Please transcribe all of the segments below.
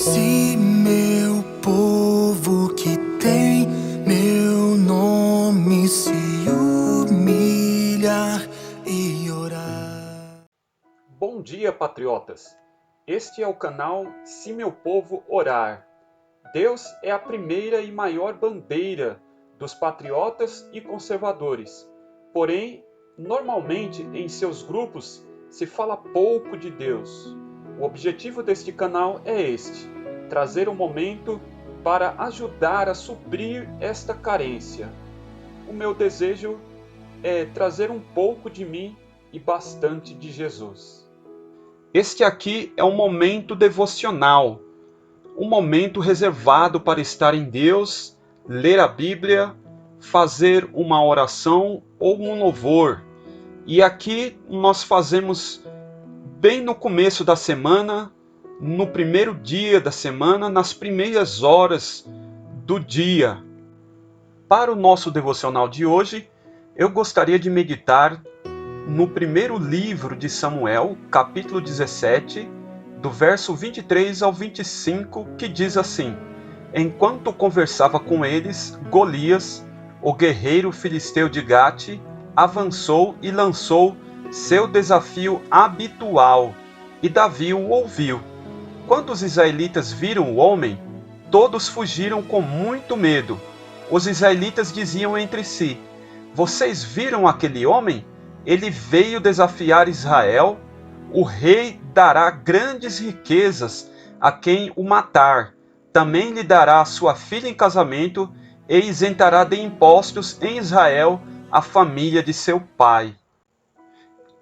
Se meu povo que tem meu nome se humilhar e orar. Bom dia, patriotas! Este é o canal Se Meu Povo Orar. Deus é a primeira e maior bandeira dos patriotas e conservadores. Porém, normalmente em seus grupos se fala pouco de Deus. O objetivo deste canal é este: trazer um momento para ajudar a suprir esta carência. O meu desejo é trazer um pouco de mim e bastante de Jesus. Este aqui é um momento devocional, um momento reservado para estar em Deus, ler a Bíblia, fazer uma oração ou um louvor. E aqui nós fazemos bem no começo da semana, no primeiro dia da semana, nas primeiras horas do dia. Para o nosso devocional de hoje, eu gostaria de meditar no primeiro livro de Samuel, capítulo 17, do verso 23 ao 25, que diz assim: Enquanto conversava com eles, Golias, o guerreiro filisteu de Gate, avançou e lançou seu desafio habitual, e Davi o ouviu. Quando os israelitas viram o homem, todos fugiram com muito medo. Os israelitas diziam entre si: Vocês viram aquele homem? Ele veio desafiar Israel. O rei dará grandes riquezas a quem o matar. Também lhe dará sua filha em casamento e isentará de impostos em Israel a família de seu pai.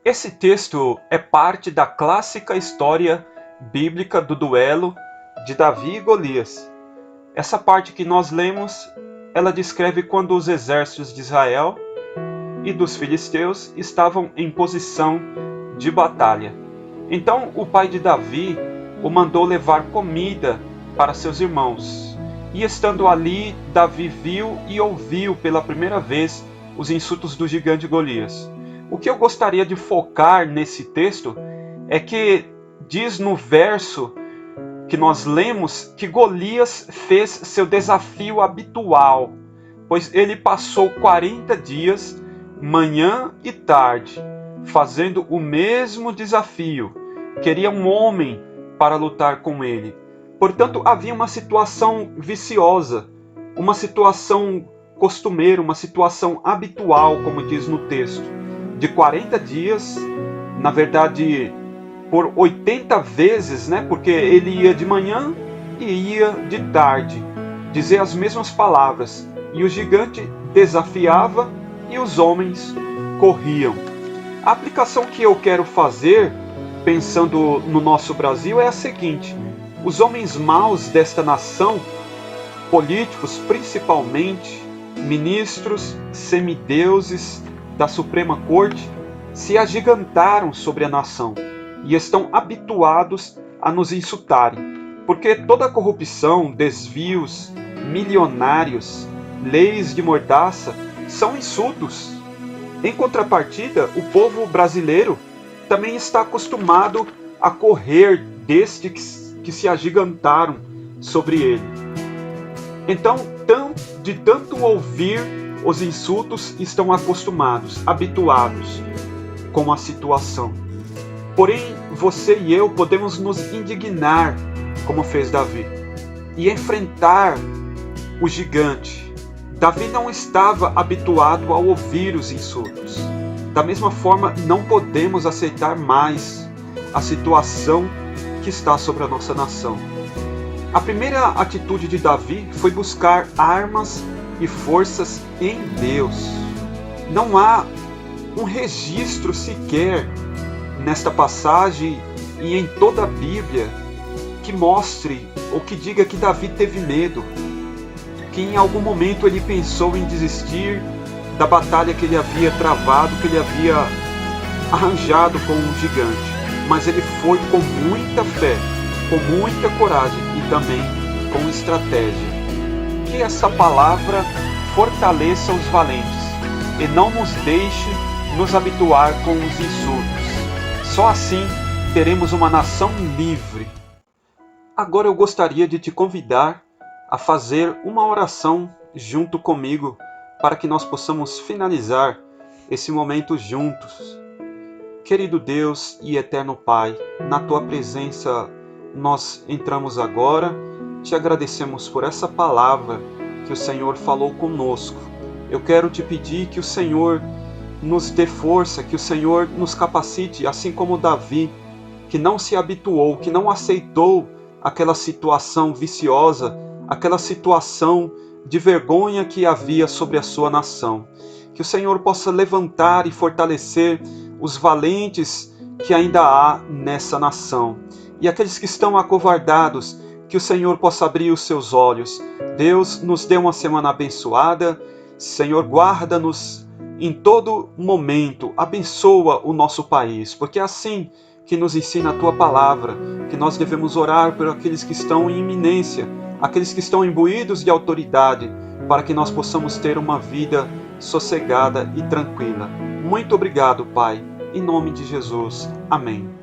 Esse texto é parte da clássica história bíblica do duelo de Davi e Golias. Essa parte que nós lemos, ela descreve quando os exércitos de Israel e dos filisteus estavam em posição de batalha. Então o pai de Davi o mandou levar comida para seus irmãos. E estando ali, Davi viu e ouviu pela primeira vez os insultos do gigante Golias. O que eu gostaria de focar nesse texto é que diz no verso que nós lemos que Golias fez seu desafio habitual, pois ele passou 40 dias, manhã e tarde, fazendo o mesmo desafio. Queria um homem para lutar com ele. Portanto, havia uma situação viciosa, uma situação costumeira, uma situação habitual, como diz no texto, de 40 dias, na verdade, por 80 vezes, porque ele ia de manhã e ia de tarde, dizer as mesmas palavras, e o gigante desafiava e os homens corriam. A aplicação que eu quero fazer, pensando no nosso Brasil, é a seguinte: os homens maus desta nação, políticos principalmente, ministros, semideuses da Suprema Corte, se agigantaram sobre a nação e estão habituados a nos insultarem, porque toda corrupção, desvios milionários, leis de mordaça são insultos. Em contrapartida, o povo brasileiro também está acostumado a correr destes que se agigantaram sobre ele. Então, de tanto ouvir os insultos, estão acostumados, habituados com a situação. Porém, você e eu podemos nos indignar, como fez Davi, e enfrentar o gigante. Davi não estava habituado a ouvir os insultos. Da mesma forma, não podemos aceitar mais a situação que está sobre a nossa nação. A primeira atitude de Davi foi buscar armas e forças em Deus. Não há um registro sequer nesta passagem e em toda a Bíblia que mostre ou que diga que Davi teve medo, que em algum momento ele pensou em desistir da batalha que ele havia travado, que ele havia arranjado com o gigante. Mas ele foi com muita fé, com muita coragem e também com estratégia. Que essa palavra fortaleça os valentes e não nos deixe nos habituar com os insultos. Só assim teremos uma nação livre. Agora eu gostaria de te convidar a fazer uma oração junto comigo para que nós possamos finalizar esse momento juntos. Querido Deus e eterno Pai, na Tua presença nós entramos agora, te agradecemos por essa palavra que o Senhor falou conosco. Eu quero te pedir que o Senhor nos dê força, que o Senhor nos capacite, assim como Davi, que não se habituou, que não aceitou aquela situação viciosa, aquela situação de vergonha que havia sobre a sua nação. Que o Senhor possa levantar e fortalecer os valentes que ainda há nessa nação. E aqueles que estão acovardados, que o Senhor possa abrir os seus olhos. Deus, nos dê uma semana abençoada. Senhor, guarda-nos em todo momento. Abençoa o nosso país, porque é assim que nos ensina a Tua palavra, que nós devemos orar por aqueles que estão em iminência, aqueles que estão imbuídos de autoridade, para que nós possamos ter uma vida sossegada e tranquila. Muito obrigado, Pai. Em nome de Jesus. Amém.